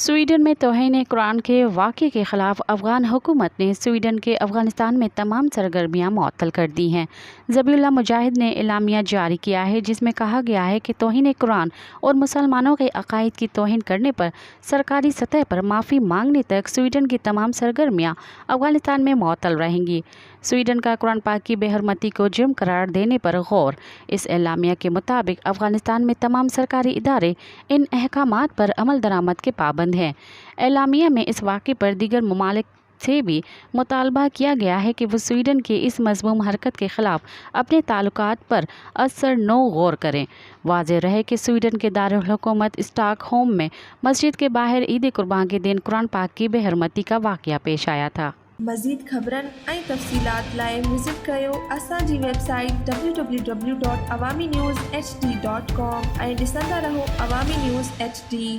Sweden में तौहीन कुरान के वाक़े के ख़िलाफ़ अफ़गान हुकूमत ने स्वीडन के अफ़गानिस्तान में तमाम सरगर्मियाँ मुअत्तल कर दी हैं। ज़बीहुल्लाह मुजाहिद ने एलामिया जारी किया है जिसमें कहा गया है कि तौहीन कुरान और मुसलमानों के अक़ाइद की तौहीन करने पर सरकारी सतह पर माफ़ी मांगने तक स्वीडन की तमाम सरगर्मियाँ अफ़गानिस्तान में मुअत्तल रहेंगी। स्वीडन का कुरान पाक की बेहरमती को जुर्म करार देने पर गौर। इस एलामिया के मुताबिक अफ़गानिस्तान में तमाम सरकारी इदारे इन अहकामात पर अमल दरामद के पाबंद हैं। एलामिया में इस वाक़े पर दीगर ममालिक से भी मुतालबा किया गया है कि वो स्वीडन की इस मज़मूम हरकत के ख़िलाफ़ अपने ताल्लुकात पर असर नो गौर करें। वाज़ेह रहे कि स्वीडन के दारुल हुकूमत स्टॉकहोम में मस्जिद के बाहर ईद कुर्बान के दिन कुरान पाक की बेहरमती का वाक़या पेश आया था। मज़ीद ख़बरनि ऐं तफ़सीलात लाइ विज़िट कयो असांजी वेबसाइट www.awamiNewsHD.com ऐं ॾिसंदा रहो अवामी न्यूज़ HD।